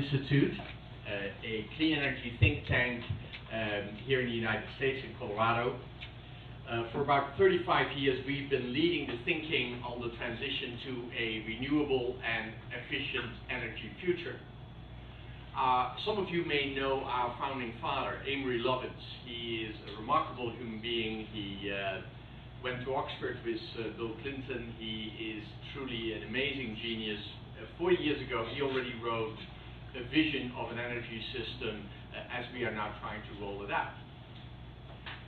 Institute, a clean energy think tank here in the United States, in Colorado. For about 35 years, we've been leading the thinking on the transition to a renewable and efficient energy future. Some of you may know our founding father, Amory Lovins. He is a remarkable human being. He went to Oxford with Bill Clinton. He is truly an amazing genius. 40 years ago, he already wrote a vision of an energy system as we are now trying to roll it out.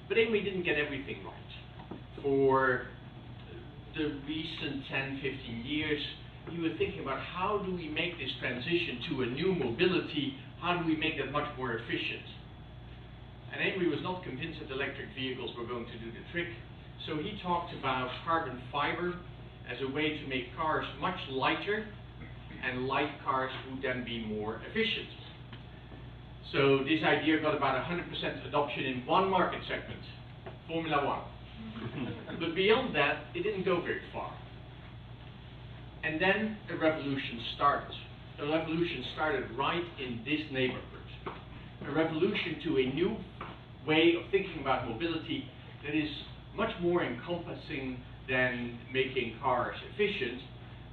But Amory didn't get everything right. For the recent 10, 15 years, he was thinking about how do we make this transition to a new mobility, how do we make that much more efficient? And Amory was not convinced that electric vehicles were going to do the trick, so he talked about carbon fiber as a way to make cars much lighter, and light cars would then be more efficient. So this idea got about 100% adoption in one market segment, Formula One. But beyond that, it didn't go very far. And then a revolution started. A revolution started right in this neighborhood. A revolution to a new way of thinking about mobility that is much more encompassing than making cars efficient,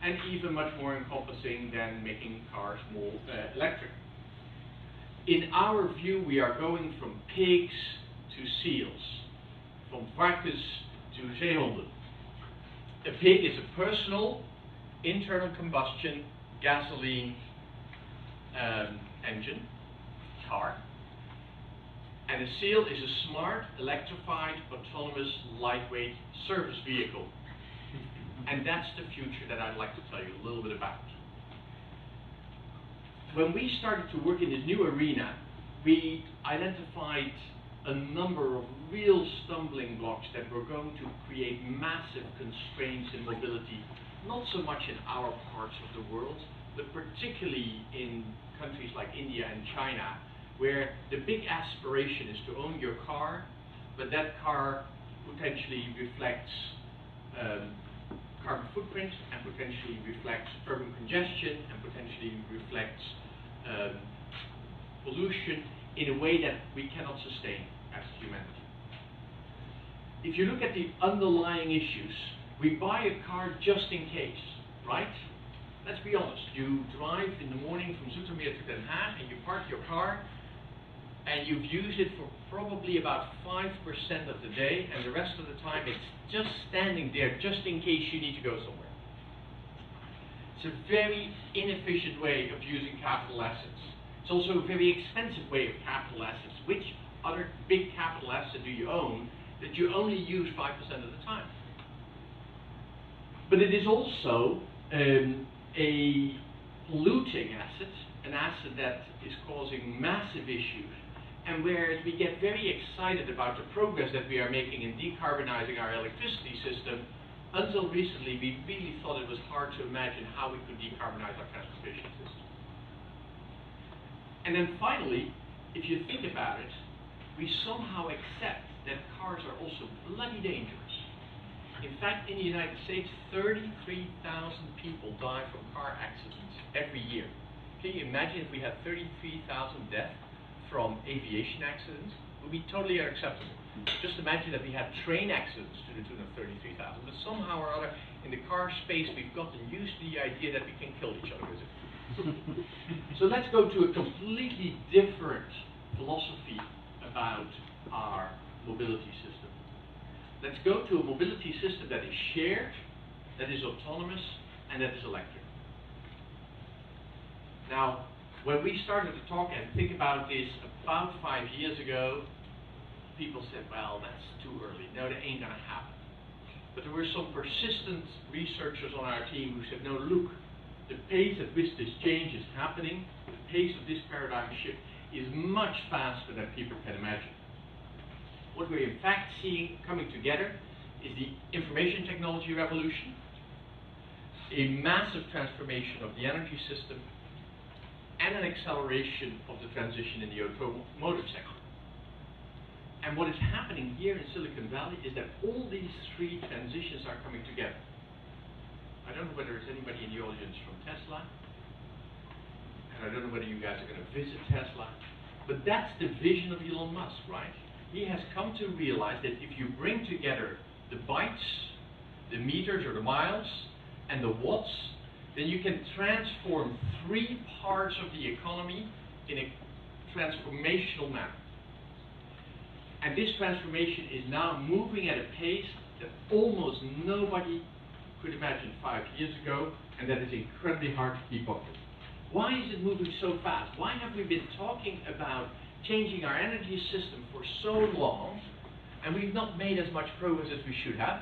and even much more encompassing than making cars more electric. In our view, we are going from pigs to seals, from varkens to zeehonden. A pig is a personal, internal combustion, gasoline engine, car. And a seal is a smart, electrified, autonomous, lightweight service vehicle. And that's the future that I'd like to tell you a little bit about. When we started to work in this new arena, we identified a number of real stumbling blocks that were going to create massive constraints in mobility, not so much in our parts of the world, but particularly in countries like India and China, where the big aspiration is to own your car, but that car potentially reflects carbon footprint, and potentially reflects urban congestion, and potentially reflects pollution in a way that we cannot sustain as humanity. If you look at the underlying issues, we buy a car just in case, right? Let's be honest, you drive in the morning from Zoetermeer to Den Haag and you park your car and you've used it for probably about 5% of the day, and the rest of the time it's just standing there just in case you need to go somewhere. It's a very inefficient way of using capital assets. It's also a very expensive way of capital assets. Which other big capital asset do you own that you only use 5% of the time? But it is also a polluting asset, an asset that is causing massive issues, and whereas we get very excited about the progress that we are making in decarbonizing our electricity system, until recently we really thought it was hard to imagine how we could decarbonize our transportation system. And then finally, if you think about it, we somehow accept that cars are also bloody dangerous. In fact, in the United States, 33,000 people die from car accidents every year. Can you imagine if we had 33,000 deaths from aviation accidents? It would be totally unacceptable. Just imagine that we had train accidents to the tune of 33,000. But somehow or other, in the car space, we've gotten used to the idea that we can kill each other with it. So let's go to a completely different philosophy about our mobility system. Let's go to a mobility system that is shared, that is autonomous, and that is electric. Now, when we started to talk and think about this about 5 years ago, people said, well, that's too early. No, that ain't going to happen. But there were some persistent researchers on our team who said, no, look, the pace at which this change is happening, the pace of this paradigm shift is much faster than people can imagine. What we're in fact seeing coming together is the information technology revolution, a massive transformation of the energy system, and an acceleration of the transition in the automotive sector. And what is happening here in Silicon Valley is that all these three transitions are coming together. I don't know whether there's anybody in the audience from Tesla. and I don't know whether you guys are going to visit Tesla, but that's the vision of Elon Musk, right? He has come to realize that if you bring together the bytes, the meters or the miles, and the watts, then you can transform 3 parts of the economy in a transformational manner. And this transformation is now moving at a pace that almost nobody could imagine 5 years ago, and that is incredibly hard to keep up with. Why is it moving so fast? Why have we been talking about changing our energy system for so long, and we've not made as much progress as we should have?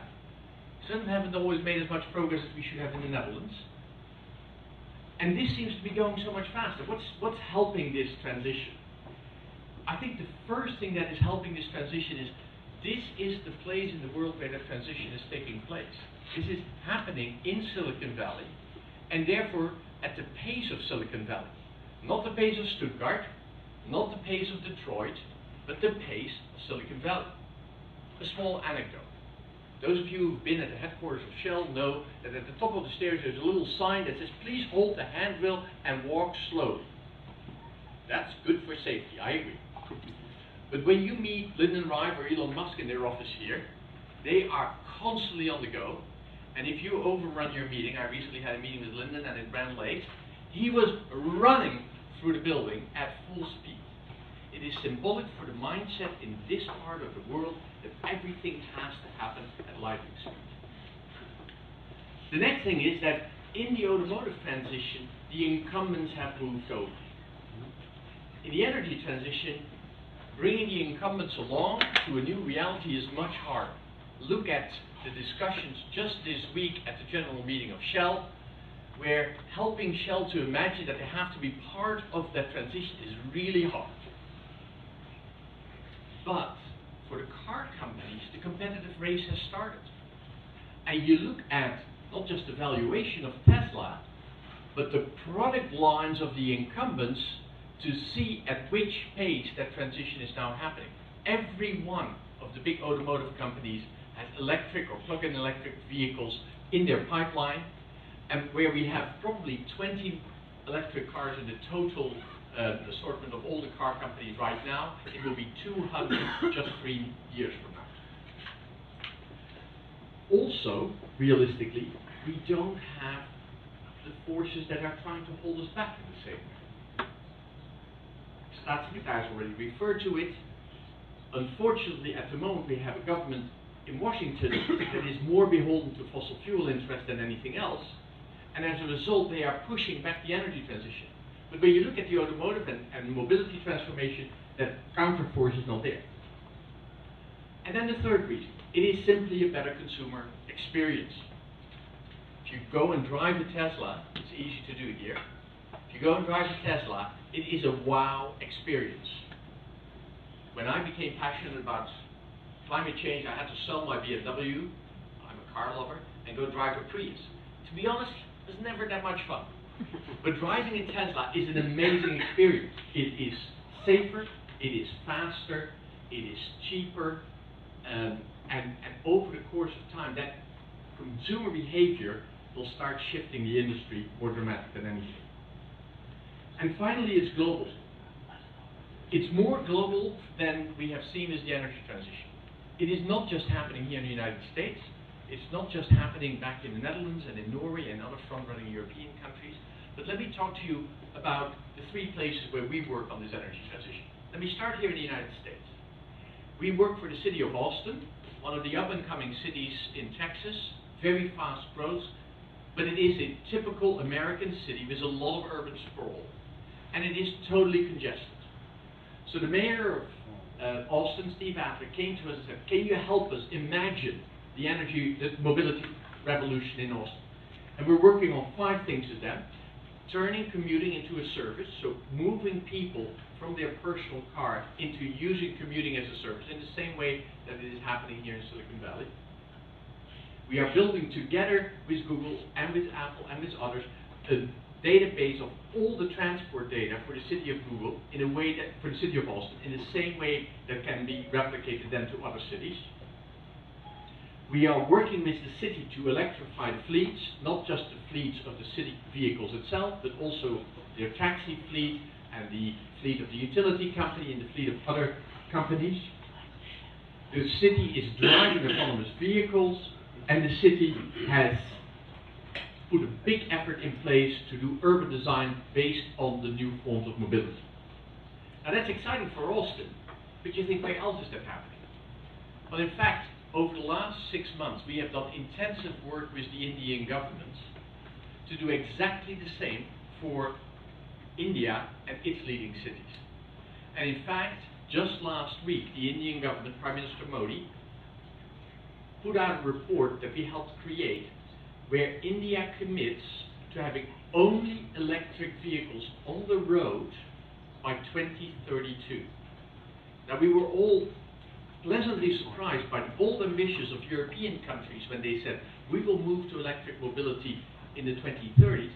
Some haven't always made as much progress as we should have in the Netherlands. And this seems to be going so much faster. What's helping this transition? I think the first thing that is helping this transition is this is the place in the world where that transition is taking place. This is happening in Silicon Valley, and therefore at the pace of Silicon Valley. Not the pace of Stuttgart, not the pace of Detroit, but the pace of Silicon Valley. A small anecdote. Those of you who've been at the headquarters of Shell know that at the top of the stairs there's a little sign that says, please hold the handrail and walk slowly. That's good for safety, I agree. But when you meet Lyndon Rive or Elon Musk in their office here, they are constantly on the go. And if you overrun your meeting, I recently had a meeting with Lyndon and it ran late, he was running through the building at full speed. It is symbolic for the mindset in this part of the world that everything has to happen at lightning speed. The next thing is that in the automotive transition, the incumbents have moved over. In the energy transition, bringing the incumbents along to a new reality is much harder. Look at the discussions just this week at the general meeting of Shell, where helping Shell to imagine that they have to be part of that transition is really hard. But for the car companies, the competitive race has started. And you look at not just the valuation of Tesla, but the product lines of the incumbents to see at which pace that transition is now happening. Every one of the big automotive companies has electric or plug-in electric vehicles in their pipeline, and where we have probably 20 electric cars in the total assortment of all the car companies right now, it will be 200 just 3 years from now. Also, realistically, we don't have the forces that are trying to hold us back in the same way. Staatssecretaris has already referred to it. Unfortunately, at the moment, we have a government in Washington that is more beholden to fossil fuel interests than anything else, and as a result, they are pushing back the energy transition. But when you look at the automotive and mobility transformation, that counterforce is not there. And then the third reason, it is simply a better consumer experience. If you go and drive a Tesla, it's easy to do here. If you go and drive a Tesla, it is a wow experience. When I became passionate about climate change, I had to sell my BMW, I'm a car lover, and go drive a Prius. To be honest, it was never that much fun. But driving a Tesla is an amazing experience. It is safer, it is faster, it is cheaper, and over the course of time, that consumer behavior will start shifting the industry more dramatic than anything. And finally, it's global. It's more global than we have seen as the energy transition. It is not just happening here in the United States. It's not just happening back in the Netherlands and in Norway and other front-running European countries. But let me talk to you about the 3 places where we work on this energy transition. Let me start here in the United States. We work for the city of Austin, one of the up-and-coming cities in Texas, very fast growth, but it is a typical American city with a lot of urban sprawl, and it is totally congested. So the mayor of Austin, Steve Adler, came to us and said, can you help us imagine the mobility revolution in Austin? And we're working on 5 things with them. Turning commuting into a service, so moving people from their personal car into using commuting as a service in the same way that it is happening here in Silicon Valley. We are building together with Google and with Apple and with others a database of all the transport data for the city of Google in a way that, for the city of Austin, in the same way that can be replicated then to other cities. We are working with the city to electrify the fleets, not just the fleets of the city vehicles itself, but also their taxi fleet and the fleet of the utility company and the fleet of other companies. The city is driving autonomous vehicles, and the city has put a big effort in place to do urban design based on the new forms of mobility. Now that's exciting for Austin, but you think, where else is that happening? Well, in fact, over the last 6 months, we have done intensive work with the Indian government to do exactly the same for India and its leading cities. And in fact, just last week, the Indian government, Prime Minister Modi, put out a report that we helped create where India commits to having only electric vehicles on the road by 2032. Now, we were all pleasantly surprised by the bold ambitions of European countries when they said, we will move to electric mobility in the 2030s.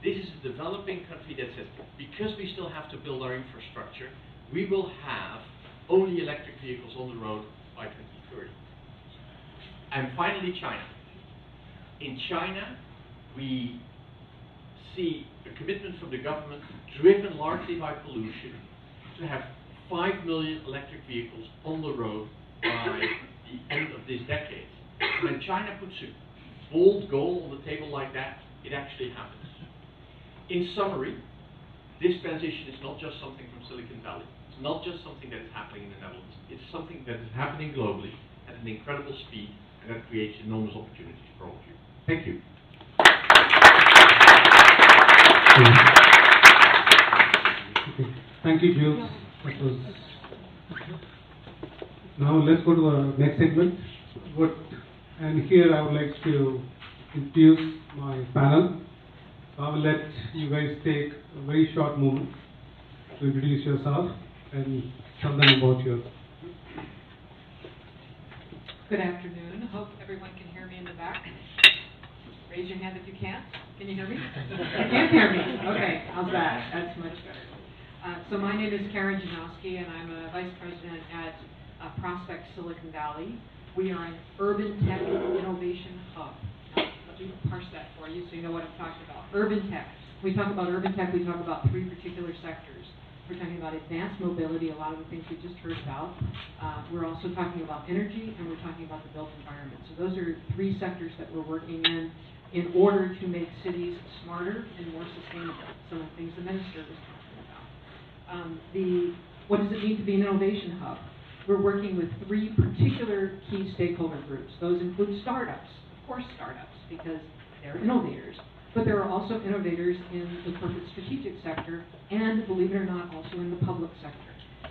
This is a developing country that says, because we still have to build our infrastructure, we will have only electric vehicles on the road by 2030. And finally, China. In China, we see a commitment from the government, driven largely by pollution, to have 5 million electric vehicles on the road by the end of this decade. When China puts a bold goal on the table like that, it actually happens. In summary, this transition is not just something from Silicon Valley. It's not just something that is happening in the Netherlands. It's something that is happening globally at an incredible speed, and that creates enormous opportunities for all of you. Thank you. Okay. Thank you, Jules. Now let's go to our next segment. And here I would like to introduce my panel. I will let you guys take a very short moment to introduce yourself and tell them about your. Good afternoon. Hope everyone can hear me in the back. Raise your hand if you can't. Can you hear me? You can hear me. Okay, how's that? That's much better. So my name is Karen Janowski, and I'm a vice president at Prospect Silicon Valley. We are an urban tech innovation hub. Now, let me parse that for you so you know what I'm talking about. Urban tech. When we talk about urban tech, we talk about 3 particular sectors. We're talking about advanced mobility, a lot of the things we just heard about. We're also talking about energy, and we're talking about the built environment. So those are 3 sectors that we're working in order to make cities smarter and more sustainable. Some of the things the minister was talking about. What does it mean to be an innovation hub? We're working with 3 particular key stakeholder groups. Those include startups, of course startups, because they're innovators. But there are also innovators in the corporate strategic sector and, believe it or not, also in the public sector.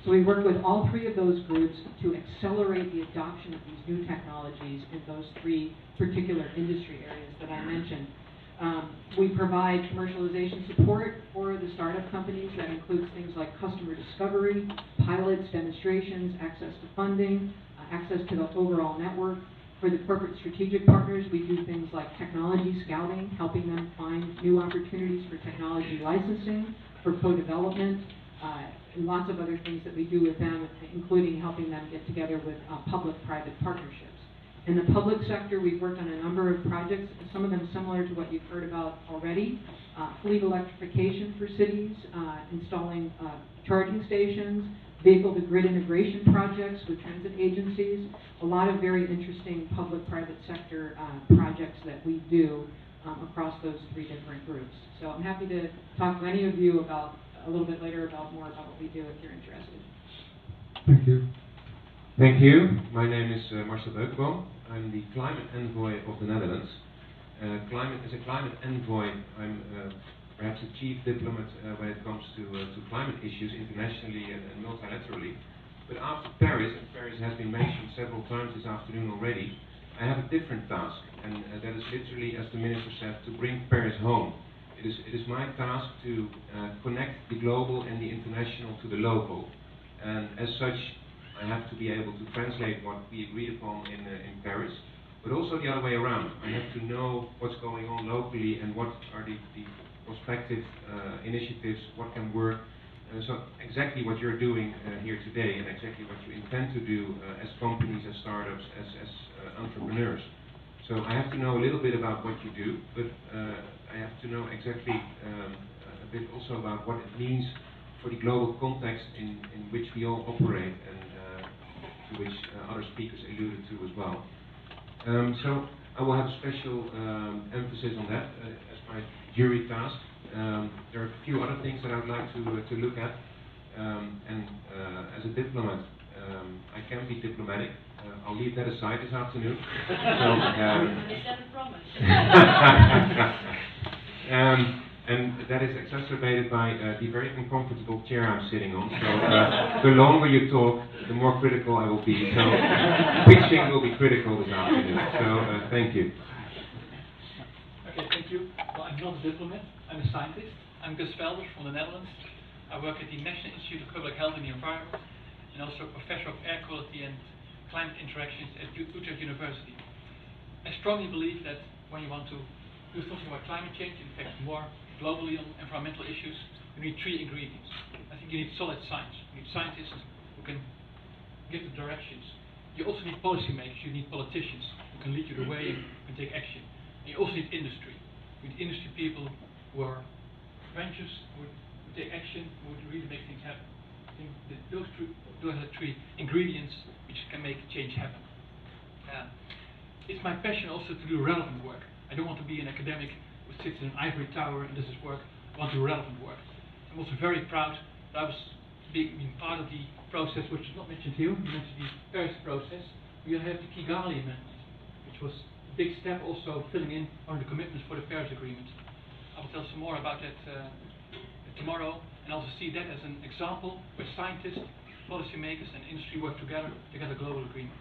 So we work with all 3 of those groups to accelerate the adoption of these new technologies in those 3 particular industry areas that I mentioned. We provide commercialization support for the startup companies. That includes things like customer discovery, pilots, demonstrations, access to funding, access to the overall network. For the corporate strategic partners, we do things like technology scouting, helping them find new opportunities for technology licensing, for co-development, and lots of other things that we do with them, including helping them get together with public-private partnerships. In the public sector, we've worked on a number of projects, some of them similar to what you've heard about already. Fleet electrification for cities, installing charging stations, vehicle-to-grid integration projects with transit agencies, a lot of very interesting public-private sector projects that we do across those 3 different groups. So I'm happy to talk to any of you about, a little bit later, more about what we do if you're interested. Thank you. Thank you. My name is Marcel Beukeboom. I'm the climate envoy of the Netherlands. As a climate envoy, I'm perhaps a chief diplomat when it comes to climate issues internationally and multilaterally. But after Paris, and Paris has been mentioned several times this afternoon already, I have a different task, and that is literally, as the minister said, to bring Paris home. It is my task to connect the global and the international to the local, and as such, I have to be able to translate what we agreed upon in Paris, but also the other way around. I have to know what's going on locally and what are the prospective initiatives, what can work. So exactly what you're doing here today, and exactly what you intend to do as companies, as startups, as entrepreneurs. So I have to know a little bit about what you do, but I have to know exactly a bit also about what it means for the global context in which we all operate, and to which other speakers alluded to as well. So I will have a special emphasis on that as my jury task. There are a few other things that I would like to look at, and as a diplomat, I can be diplomatic. I'll leave that aside this afternoon. So, is that a promise? And that is exacerbated by the very uncomfortable chair I'm sitting on. So the longer you talk, the more critical I will be. So pitching will be critical this afternoon. So thank you. Okay, thank you. Well, I'm not a diplomat. I'm a scientist. I'm Gus Velders from the Netherlands. I work at the National Institute of Public Health and the Environment, and also professor of air quality and climate interactions at Utrecht University. I strongly believe that when you want to do something about climate change, in fact more globally on environmental issues, you need three ingredients. I think you need solid science. You need scientists who can give the directions. You also need policymakers, you need politicians who can lead you the way and can take action. And you also need industry. You need industry people who are adventurous, who take action, who would really make things happen. I think that those are the three ingredients which can make change happen. It's my passion also to do relevant work. I don't want to be an academic who sits in an ivory tower and does his work. I want to do relevant work. I'm also very proud that I was being part of the process, which is not mentioned here. You mentioned the Paris process. We have the Kigali Amendment, which was a big step also filling in on the commitments for the Paris Agreement. I will tell some more about that tomorrow, and also see that as an example where scientists, policymakers and industry work together to get a global agreement.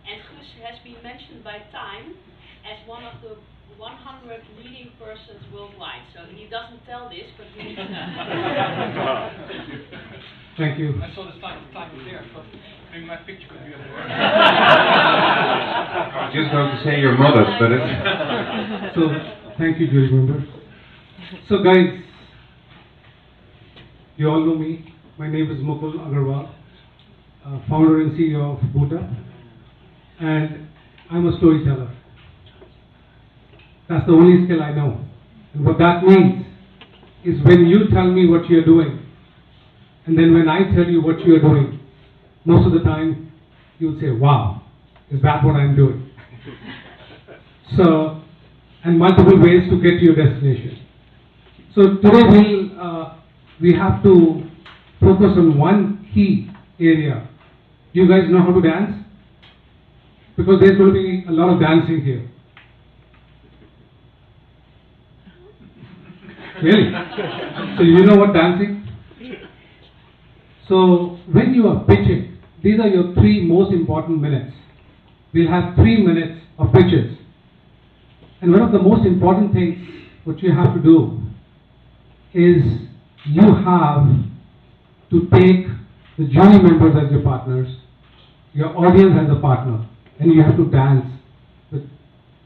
And Gus has been mentioned by Time as one of the 100 leading persons worldwide. So he doesn't tell this, but he... Thank you. I saw the time was there, so maybe my picture could be up there. I was just going to say your mother, but it's... So, thank you, jury members. So guys, you all know me. My name is Mukul Agarwal, founder and CEO of BootUP, and I'm a storyteller. That's the only skill I know. And what that means is when you tell me what you're doing, and then when I tell you what you're doing, most of the time you'll say, wow, is that what I'm doing? So, and multiple ways to get to your destination. So today we have to focus on one key area. Do you guys know how to dance? Because there's going to be a lot of dancing here. Really? So you know what dancing? So when you are pitching, these are your 3 most important minutes. We'll have 3 minutes of pitches. And one of the most important things what you have to do is you have to take the jury members as your partners, your audience as a partner, and you have to dance with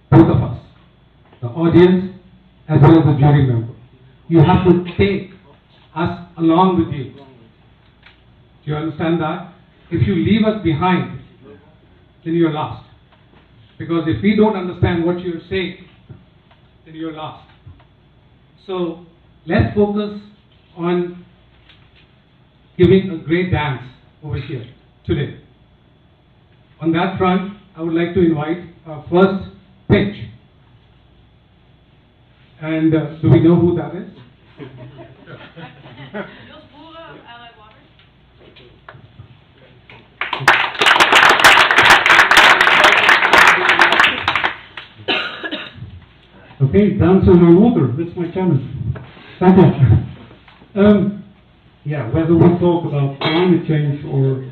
both of us, the audience as well as the jury member. You have to take us along with you. Do you understand that? If you leave us behind, then you're lost. Because if we don't understand what you're saying, then you're lost. So let's focus on giving a great dance over here today. On that front, I would like to invite our first pitch. And do we know who that is? Okay, dance on my water, that's my challenge. Thank you. Yeah, whether we talk about climate change or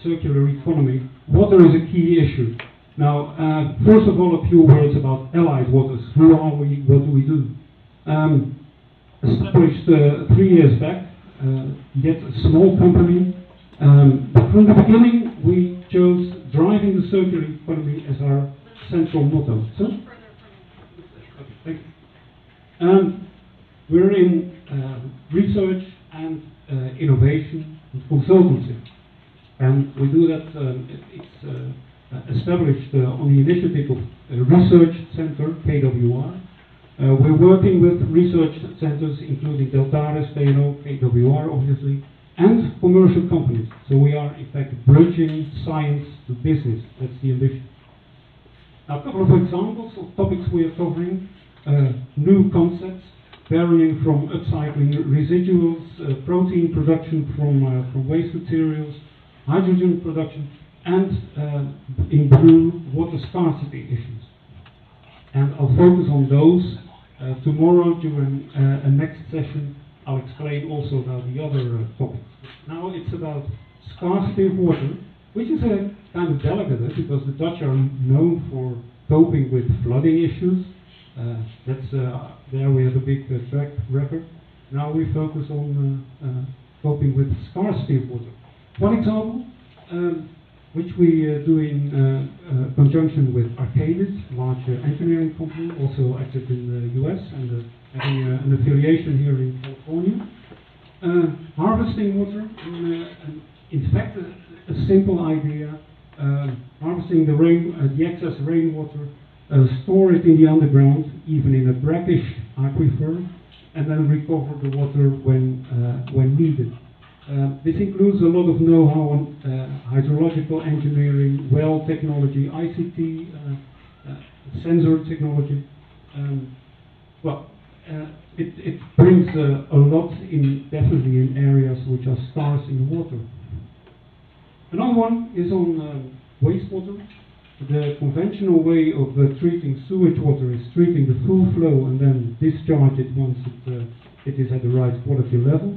circular economy, water is a key issue. Now, first of all, a few words about Allied Waters. Who are we? What do we do? Established 3 years back, yet a small company. But from the beginning, we chose driving the circular economy as our central motto. So, okay, thank you. We're in research and innovation and consultancy. And we do that, it's established on the initiative of Research Center, KWR, We're working with research centers, including Deltares, VNO, KWR, obviously, and commercial companies. So we are, in fact, bridging science to business. That's the ambition. Now, a couple of examples of topics we are covering. New concepts, varying from upcycling residuals, protein production from waste materials, hydrogen production, and in blue, water scarcity issues. And I'll focus on those. Tomorrow during a next session, I'll explain also about the other topics. Now it's about scarcity of water, which is a kind of delicate because the Dutch are known for coping with flooding issues. There we have a big track record. Now we focus on coping with scarcity of water. One example, which we do in conjunction with Arcadis, a large engineering company, also active in the US and having an affiliation here in California. Harvesting water, in fact, a simple idea, harvesting the excess rainwater, store it in the underground, even in a brackish aquifer, and then recover the water when needed. This includes a lot of know-how on hydrological engineering, well technology, ICT, sensor technology. It brings a lot definitely in areas which are scarce in water. Another one is on wastewater. The conventional way of treating sewage water is treating the full flow and then discharge it once it is at the right quality level.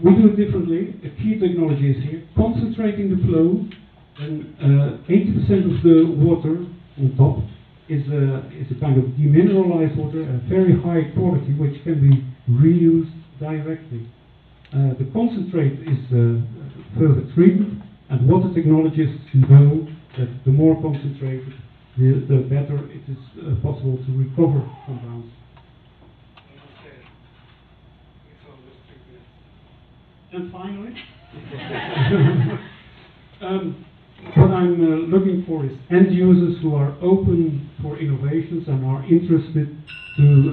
We do it differently. A key technology is here, concentrating the flow, and 80% of the water on top is a kind of demineralized water, a very high quality, which can be reused directly. The concentrate is further treated, and water technologists know that the more concentrated, the better it is possible to recover compounds. And finally, what I'm looking for is end users who are open for innovations and are interested to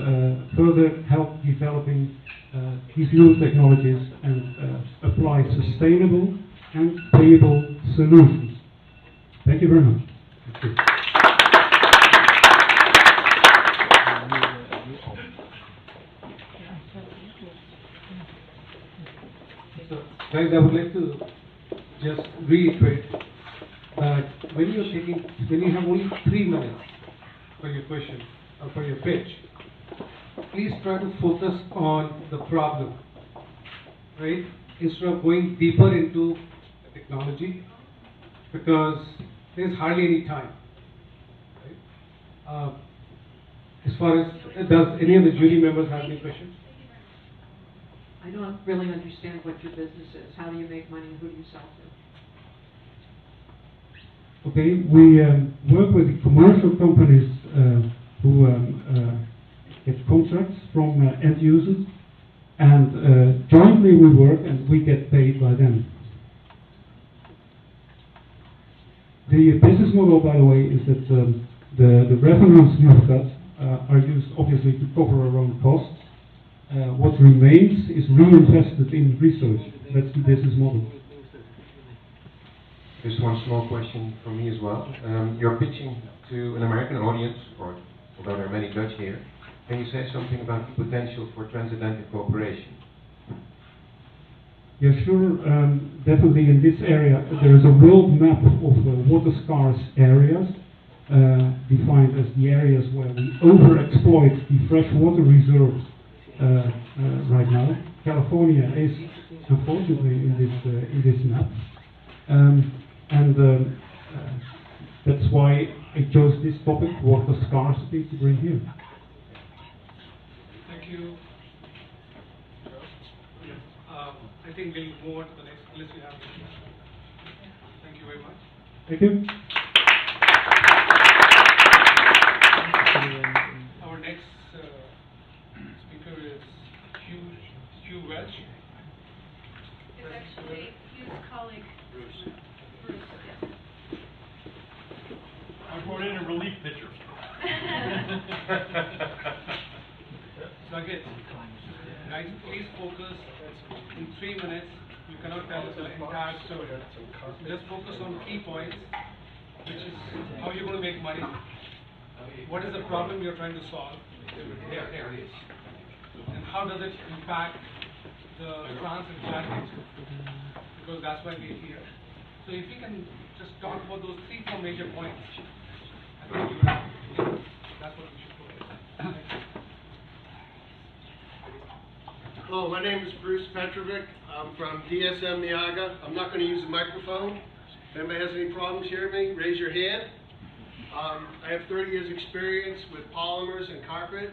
further help developing these new technologies and apply sustainable and payable solutions. Thank you very much. Thank you. So, guys, I would like to just reiterate that when you have only 3 minutes for your question or for your pitch, please try to focus on the problem, right? Instead of going deeper into the technology, because there's hardly any time, right? As far as, does any of the jury members have any questions? I don't really understand what your business is. How do you make money and who do you sell to? Okay, we work with commercial companies who get contracts from end users, and jointly we work and we get paid by them. The business model, by the way, is that the revenues we've got are used obviously to cover our own costs. What remains is reinvested in research. That's the business model. Just one small question from me as well. You're pitching to an American audience, or although there are many Dutch here, can you say something about the potential for transatlantic cooperation? Yeah, sure. Definitely in this area, there is a world map of water scarce areas, defined as the areas where we overexploit the freshwater reserves right now. California is unfortunately in this map, and that's why I chose this topic, water scarcity, to bring here. Thank you. I think we'll move on to the next, unless you have any. Thank you very much. Thank you. Our next speaker is Hugh Welch. It's actually his colleague, Bruce. Bruce, yes. I brought in a relief pitcher. hit. Guys, please focus. In 3 minutes, you cannot tell the entire story. Just focus on key points, which is how you're going to make money. What is the problem you're trying to solve? There it is. And how does it impact the transatlantic? Because that's why we're here. So if you can just talk about those 3-4 major points, I think you will. That's what we should focus on. Hello, my name is Bruce Petrovic. I'm from DSM Niaga. I'm not going to use a microphone. If anybody has any problems hearing me, raise your hand. I have 30 years experience with polymers and carpet.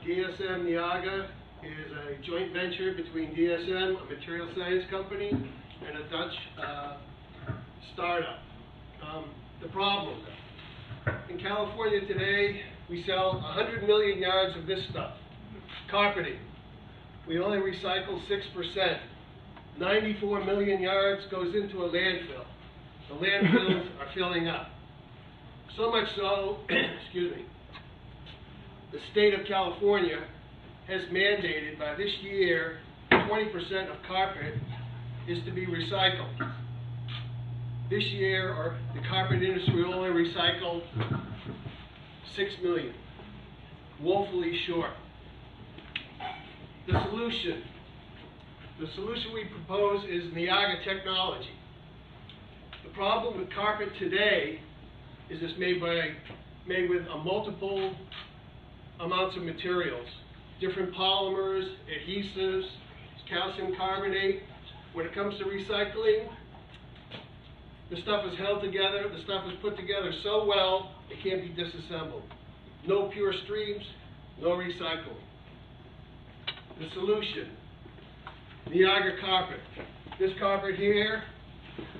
DSM Niaga is a joint venture between DSM, a material science company, and a Dutch startup. The problem, in California today, we sell 100 million yards of this stuff, carpeting. We only recycle 6%. 94 million yards goes into a landfill. The landfills are filling up. So much so, excuse me, the state of California has mandated by this year 20% of carpet is to be recycled. This year, the carpet industry will only recycle 6 million, woefully short. The solution we propose is Niaga technology. The problem with carpet today is it's made with a multiple amounts of materials, different polymers, adhesives, calcium carbonate. When it comes to recycling, the stuff is held together, the stuff is put together so well, it can't be disassembled. No pure streams, no recycling. The solution, Niaga carpet. This carpet here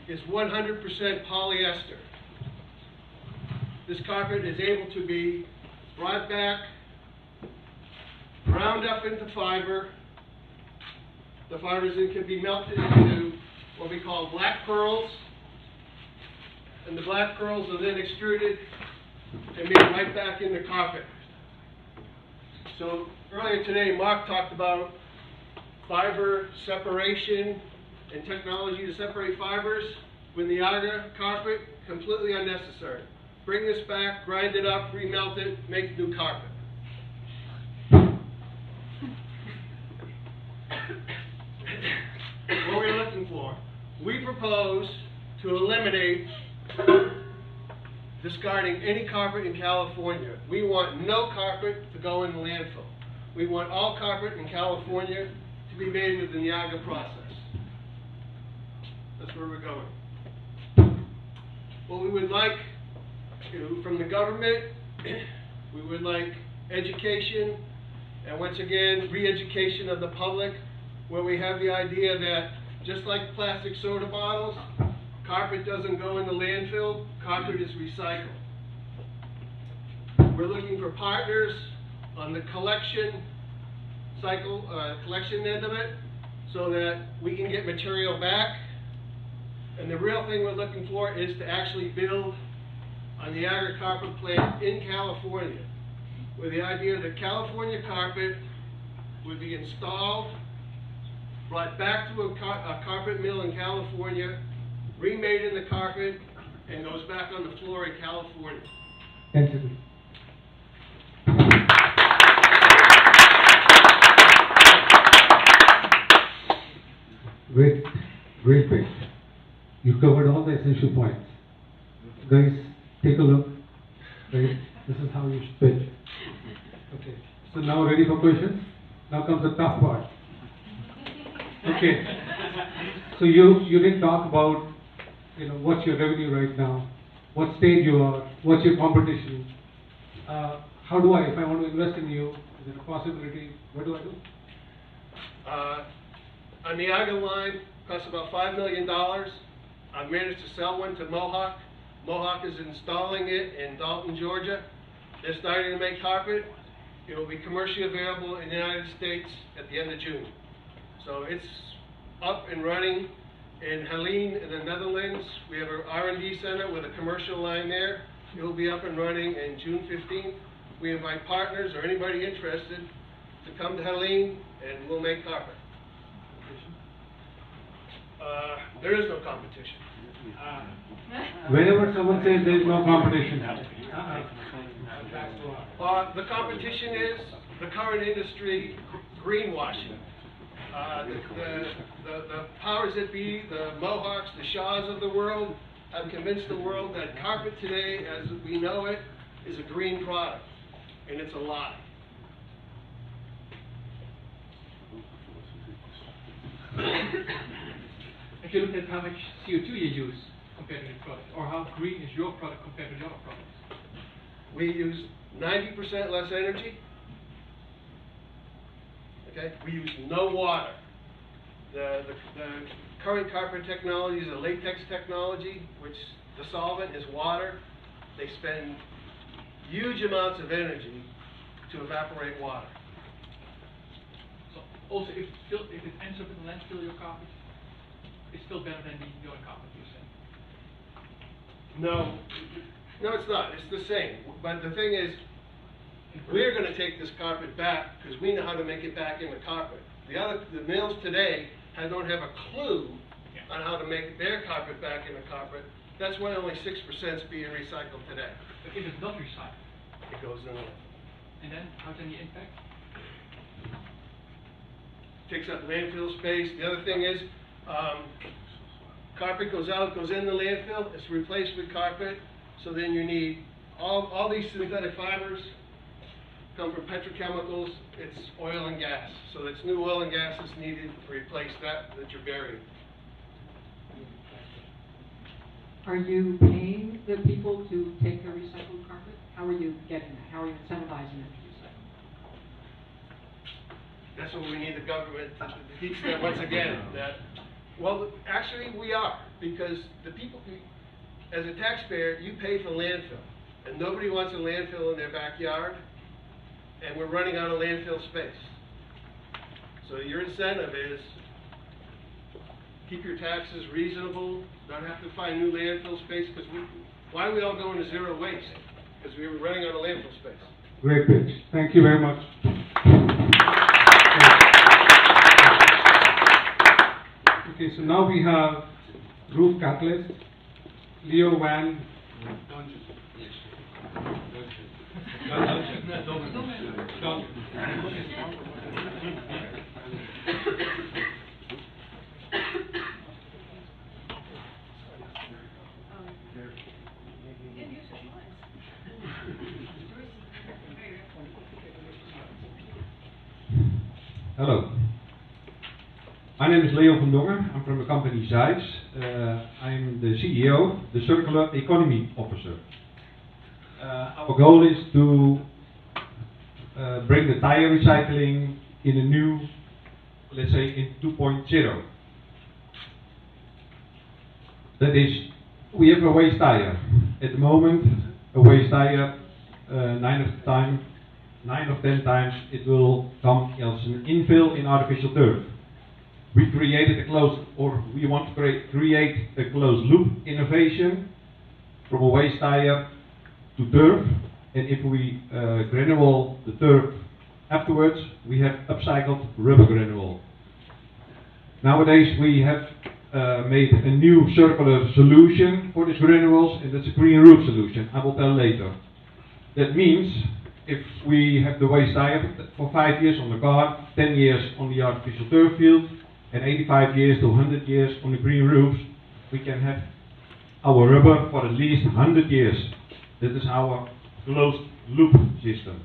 is 100% polyester. This carpet is able to be brought back, ground up into fiber. The fibers can be melted into what we call black pearls, and the black pearls are then extruded and made right back into carpet. So earlier today, Mark talked about fiber separation and technology to separate fibers. With Niaga carpet, completely unnecessary. Bring this back, grind it up, remelt it, make new carpet. What we're looking for, we propose to eliminate discarding any carpet in California. We want no carpet to go in the landfill. We want all carpet in California to be made with the Niaga process. That's where we're going. What we would like from the government, we would like education, and once again, re-education of the public, where we have the idea that just like plastic soda bottles, carpet doesn't go in the landfill, carpet is recycled. We're looking for partners on the collection end of it, so that we can get material back. And the real thing we're looking for is to actually build a Niaga carpet plant in California, with the idea that California carpet would be installed, brought back to a carpet mill in California, remade in the carpet, and goes back on the floor in California. Thank you. Great pitch. You covered all the essential points. Guys, take a look. Right? This is how you should pitch. Okay. So now ready for questions? Now comes the tough part. Okay. So you didn't talk about, what's your revenue right now, what stage you are, what's your competition. How do if I want to invest in you, is it a possibility? What do I do? A Niaga line costs about $5 million. I've managed to sell one to Mohawk. Mohawk is installing it in Dalton, Georgia. They're starting to make carpet. It will be commercially available in the United States at the end of June. So it's up and running. In Helene, in the Netherlands, we have an R&D center with a commercial line there. It will be up and running in June 15th. We invite partners or anybody interested to come to Helene and we'll make carpet. There is no competition. Whenever someone says there is no competition, The competition is the current industry greenwashing. The powers that be, the Mohawks, the Shahs of the world, have convinced the world that carpet today, as we know it, is a green product, and it's a lie. If you look at how much CO2 you use compared to the product, or how green is your product compared to the other products? We use 90% less energy. Okay, we use no water. The current carpet technology is a latex technology, which the solvent is water. They spend huge amounts of energy to evaporate water. So also, if it ends up in the landfill, your carpet, it's still better than the other carpet, you're saying? No, it's not. It's the same. But the thing is, we're going to take this carpet back because we know how to make it back into carpet. The mills today don't have a clue on how to make their carpet back into carpet. That's why only 6% is being recycled today. But if it's not recycled? It goes in the landfill. And then, how's any impact? Takes up landfill space. The other thing is, carpet goes out, goes in the landfill, it's replaced with carpet, so then you need all these synthetic fibers come from petrochemicals, it's oil and gas. So it's new oil and gas is needed to replace that you're burying. Are you paying the people to take the recycled carpet? How are you getting that? How are you incentivizing them to recycle? That's what we need the government to teach them once again. Well, actually we are, because the people, as a taxpayer, you pay for landfill, and nobody wants a landfill in their backyard, and we're running out of landfill space. So your incentive is keep your taxes reasonable, don't have to find new landfill space, because why are we all going to zero waste? Because we were running out of landfill space. great pitch. Thank you very much. Okay, so now we have roof catalyst, Leo Van. Hello. My name is Leo van Dongen. I'm from the company Zeiss. I'm the CEO, the Circular Economy Officer. Our goal is to bring the tire recycling in a new, let's say, in 2.0. That is, we have a waste tire. At the moment, a waste tire, 9 of 10 times, it will come as an infill in artificial turf. We created we want to create a closed loop innovation from a waste tire to turf, and if we granule the turf afterwards, we have upcycled rubber granule. Nowadays we have made a new circular solution for these granules, and that's a green roof solution. I will tell later. That means if we have the waste tire for 5 years on the car, 10 years on the artificial turf field, and 85 years to 100 years on the green roofs, we can have our rubber for at least 100 years. That is our closed loop system.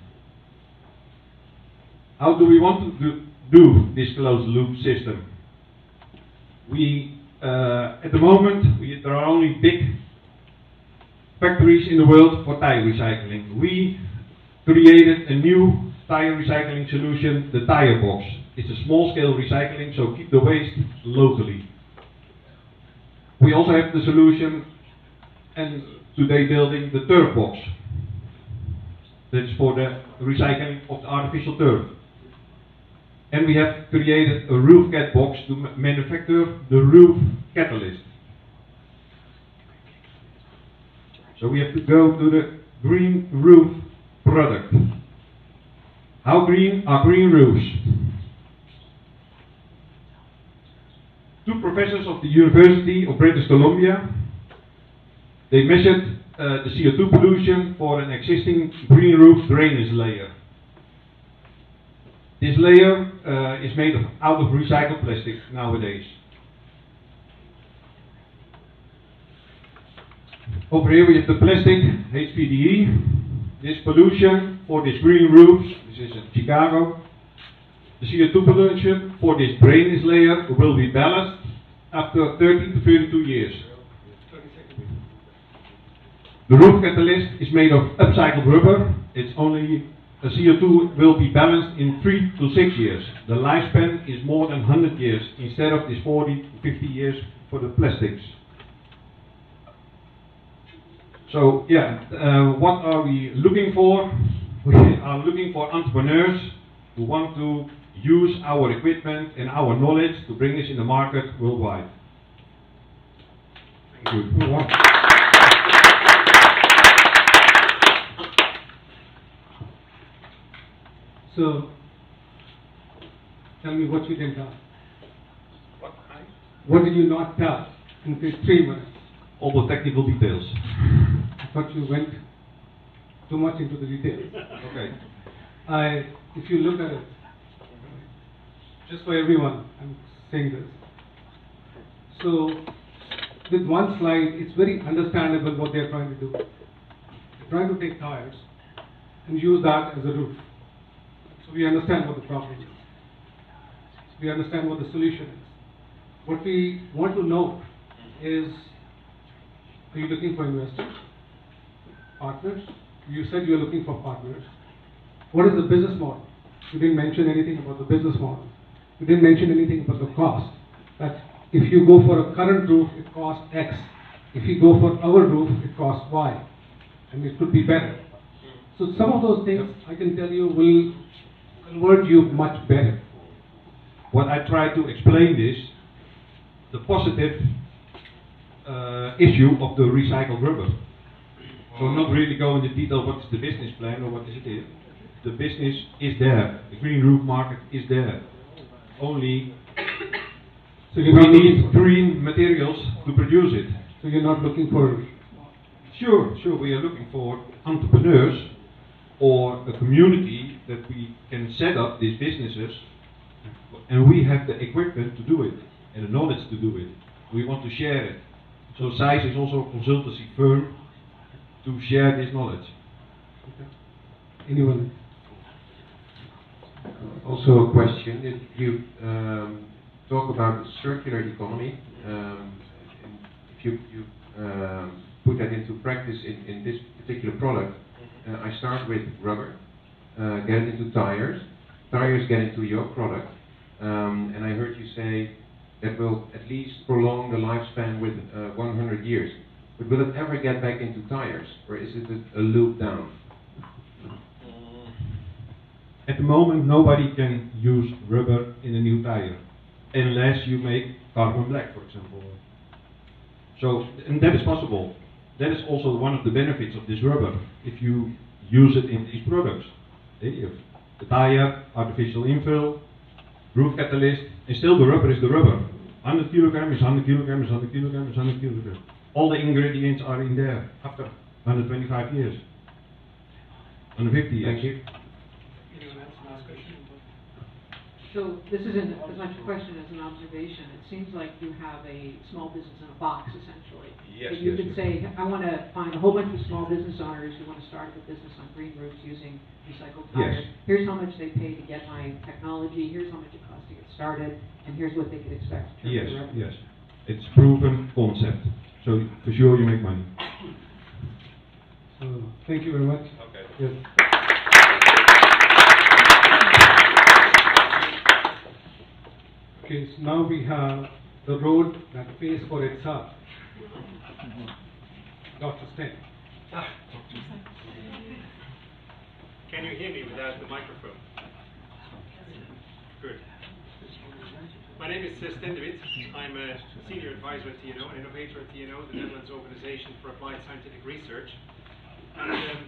How do we want to do this closed loop system? At the moment, there are only big factories in the world for tire recycling. We created a new tire recycling solution, the tire box. It's a small scale recycling, so keep the waste locally. We also have the solution, and today building the turf box. That's for the recycling of the artificial turf. And we have created a roof cat box to manufacture the roof catalyst. So we have to go to the green roof product. How green are green roofs? Two professors of the University of British Columbia, they measured the CO2 pollution for an existing green roof drainage layer. This layer is made out of recycled plastic nowadays. Over here we have the plastic, HPDE. This pollution for this green roofs, this is in Chicago. The CO2 pollution for this drainage layer will be balanced after 30 to 32 years. The roof catalyst is made of upcycled rubber. It's only the CO2 will be balanced in 3 to 6 years. The lifespan is more than 100 years instead of this 40 to 50 years for the plastics. So yeah, what are we looking for? We are looking for entrepreneurs who want to use our equipment and our knowledge to bring this in the market worldwide. Thank you. So, tell me what you didn't tell. What did you not tell in these 3 minutes? All the technical details. I thought you went too much into the details. Okay. If you look at it, just for everyone, I'm saying this. So, with one slide, it's very understandable what they're trying to do. They're trying to take tires and use that as a roof. So we understand what the problem is. We understand what the solution is. What we want to know is, are you looking for investors? Partners? You said you're looking for partners. What is the business model? You didn't mention anything about the business model. You didn't mention anything about the cost. That if you go for a current roof, it costs X. If you go for our roof, it costs Y. And it could be better. So some of those things, I can tell you, will convert you much better. What I try to explain is the positive issue of the recycled rubber. So not really go into detail what is the business plan or what is it. The business is there. The green roof market is there. Only so we need green materials to produce it. So you're not looking for... Sure, we are looking for entrepreneurs or a community that we can set up these businesses, and we have the equipment to do it and the knowledge to do it. We want to share it. So SAIS is also a consultancy firm to share this knowledge. Okay. Anyone? Also a question, if you talk about the circular economy, if you put that into practice in this particular product, I start with rubber, get it into tires get into your product, and I heard you say that will at least prolong the lifespan with 100 years. But will it ever get back into tires, or is it a loop down? At the moment, nobody can use rubber in a new tire, unless you make carbon black, for example. So, and that is possible. That is also one of the benefits of this rubber, if you use it in these products. If the tire, artificial infill, roof catalyst, and still the rubber is the rubber. 100 kilogram is 100 kilogram is 100 kilogram is 100 kilogram. All the ingredients are in there after 125 years. 150 years. Thank you. So this isn't as much a question as an observation. It seems like you have a small business in a box, essentially. Yes, you yes, could yes. say, I want to find a whole bunch of small business owners who want to start a business on green roofs using recycled tires. Yes. Here's how much they pay to get my technology. Here's how much it costs to get started. And here's what they could expect in terms of revenue. Yes. It's proven concept. So for sure you make money. So, thank you very much. Okay. Yes. Okay, so now we have the road that pays for itself. Dr. Steen. Can you hear me without the microphone? Good. My name is Sten de Wit. I'm a senior advisor at TNO, an innovator at TNO, the Netherlands Organization for Applied Scientific Research. And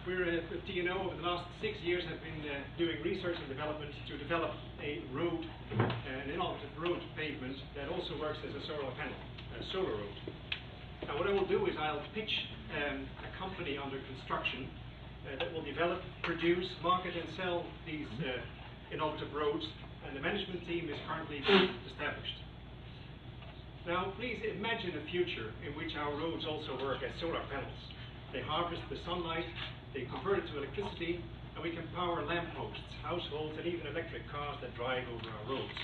We're at TNO over the last 6 years have been doing research and development to develop a road, an innovative road pavement that also works as a solar panel, a solar road. Now what I will do is I'll pitch a company under construction that will develop, produce, market and sell these innovative roads, and the management team is currently established. Now please imagine a future in which our roads also work as solar panels. They harvest the sunlight, they convert it to electricity, and we can power lampposts, households, and even electric cars that drive over our roads.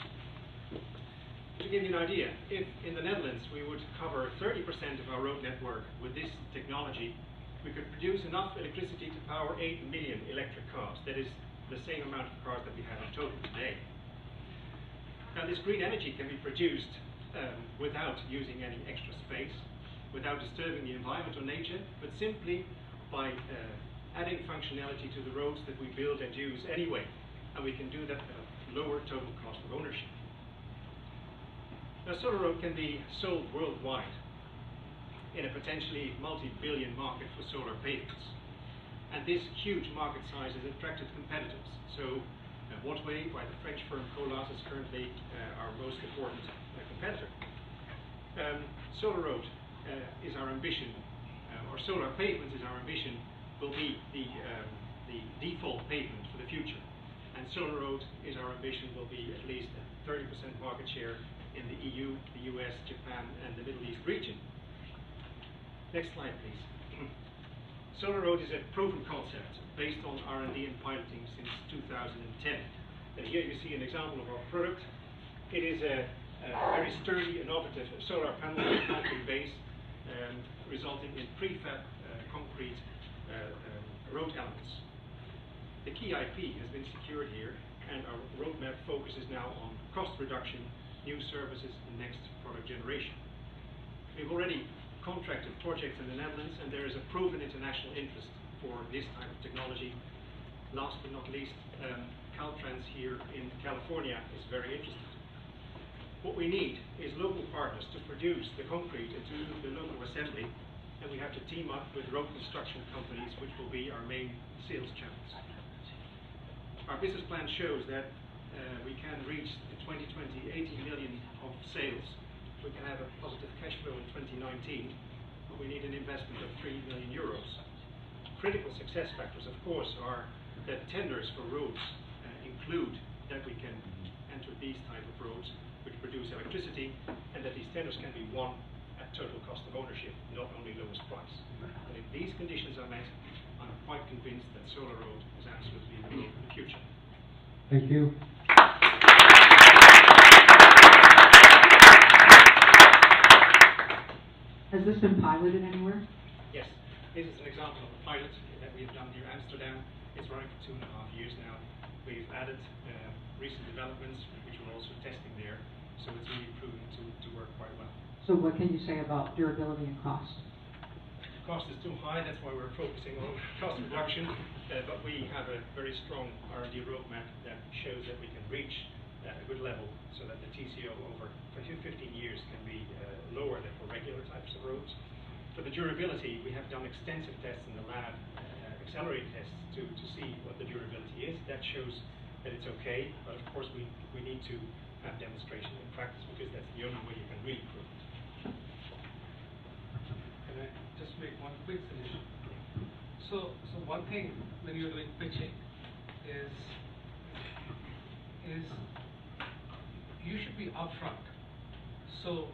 To give you an idea, if in the Netherlands we would cover 30% of our road network with this technology, we could produce enough electricity to power 8 million electric cars. That is the same amount of cars that we have in total today. Now this green energy can be produced without using any extra space, without disturbing the environment or nature, but simply by adding functionality to the roads that we build and use anyway, and we can do that at a lower total cost of ownership. Now solar road can be sold worldwide in a potentially multi-billion market for solar pavements, and this huge market size has attracted competitors. So Wattway by the French firm Colas is currently our most important competitor. Solar road is our ambition, or solar pavements is our ambition, will be the default pavement for the future. And solar road is our ambition will be at least a 30% market share in the EU, the US, Japan, and the Middle East region. Next slide, please. Solar road is a proven concept based on R&D and piloting since 2010. And here you see an example of our product. It is a very sturdy, innovative solar panel with concrete base, resulting in prefab concrete road elements. The key IP has been secured here, and our roadmap focuses now on cost reduction, new services, and next product generation. We've already contracted projects in the Netherlands, and there is a proven international interest for this type of technology. Last but not least, Caltrans here in California is very interested. What we need is local partners to produce the concrete and to do the local assembly, and we have to team up with road construction companies, which will be our main sales channels. Our business plan shows that we can reach in 2020 80 million of sales. We can have a positive cash flow in 2019, but we need an investment of 3 million euros. Critical success factors, of course, are that tenders for roads include that we can enter these type of roads which produce electricity, and that these tenders can be won at total cost of ownership, not only lowest price. And if these conditions are met, I'm quite convinced that solar road is absolutely the road of the future. Thank you. Has this been piloted anywhere? Yes, this is an example of a pilot that we've done near Amsterdam. It's running for 2.5 years now. We've added recent developments, which we're also testing there, so it's really proven to work quite well. So what can you say about durability and cost? Cost is too high, that's why we're focusing on cost reduction, but we have a very strong R&D roadmap that shows that we can reach a good level so that the TCO over 15 years can be lower than for regular types of roads. For the durability, we have done extensive tests in the lab, accelerated tests to see what the durability is. That shows that it's okay, but of course we need to have demonstration in practice, because that's the only way you can really prove it. Can I just make one quick suggestion? So one thing when you're doing pitching is you should be upfront. So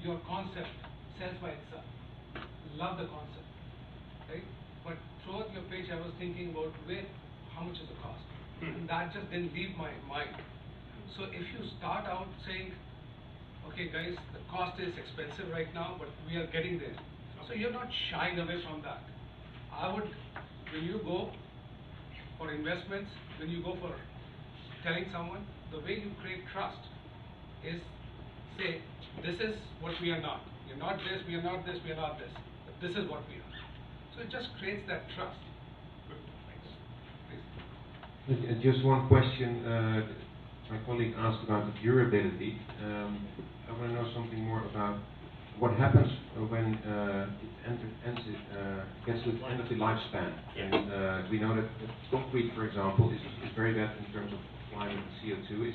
your concept sells by itself. Love the concept, right? But throughout your pitch, I was thinking about how much is the cost, and that just didn't leave my mind. So if you start out saying, okay guys, the cost is expensive right now, but we are getting there. So you're not shying away from that. I would, when you go for investments, when you go for telling someone, the way you create trust is say, this is what we are not. We are not this, we are not this, we are not this. But this is what we are. So it just creates that trust. Good, thanks. Please. Just one question. My colleague asked about the durability. I want to know something more about what happens when gets to the end of the lifespan. And we know that concrete, for example, is very bad in terms of climate and CO2.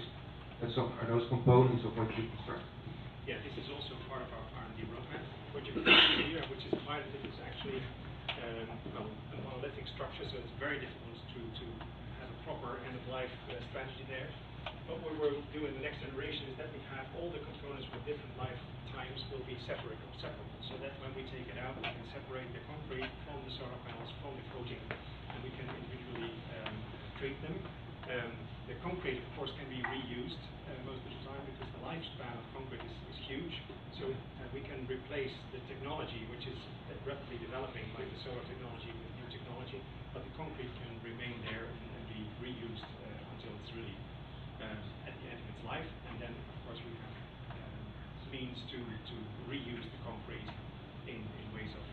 Are those components of what you construct? Yeah, this is also part of our R&D roadmap. What you can see here, which is piloted, is actually a monolithic structure, so it's very difficult to have a proper end-of-life strategy there. But what we'll do in the next generation is that we have all the components with different lifetimes will be separable, so that when we take it out, we can separate the concrete from the solar panels, from the coating, and we can individually treat them. The concrete, of course, can be reused most of the time because the lifespan of concrete is huge. So we can replace the technology, which is rapidly developing, like the solar technology, with new technology, but the concrete can remain there and be reused until it's really at the end of its life. And then, of course, we have means to reuse the concrete in ways of,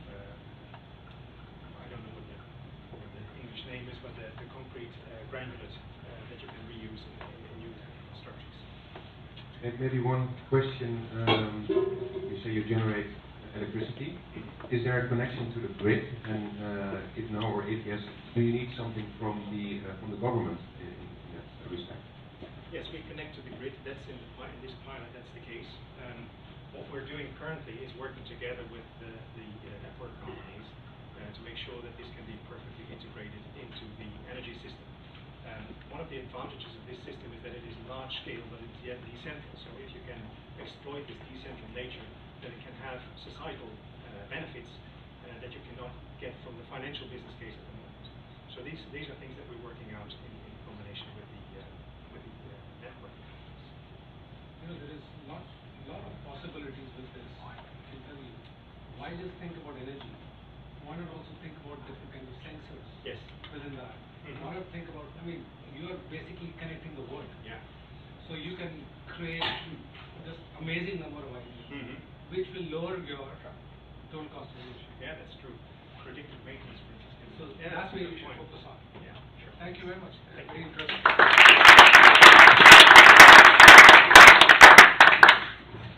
I don't know what the English name is, but the concrete granulate that you can reuse in new structures. And maybe one question, you say you generate electricity. Is there a connection to the grid? And if no, or if yes, do you need something from the government in that respect? Yes, we connect to the grid. That's in this pilot, that's the case. What we're doing currently is working together with the network companies to make sure that this can be perfectly integrated into the energy system. One of the advantages of this system is that it is large scale, but it's yet decentral. So if you can exploit this decentral nature, then it can have societal benefits that you cannot get from the financial business case at the moment. So these are things that we're working out in combination with the network. You know, there is lot of possibilities with this. I can tell you, why just think about energy? Why not also think about different kinds of sensors? Yes. Within that. Why not think about, I mean, you are basically connecting the world. Yeah. So you can create this amazing number of ideas, which will lower your total cost of ownership. Yeah, that's true. Predictive maintenance, for instance. So that's where you should focus on. Yeah, sure. Thank you very much. Thank Very you. interesting.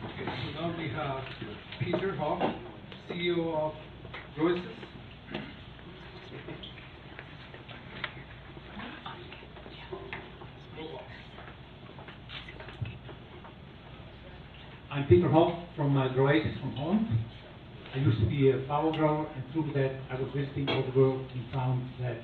Okay, so now we have Peter Hoff, CEO of Royces. I'm Peter Hoff from Royces from Holland. I used to be a flower grower, and through that I was visiting all the world and found that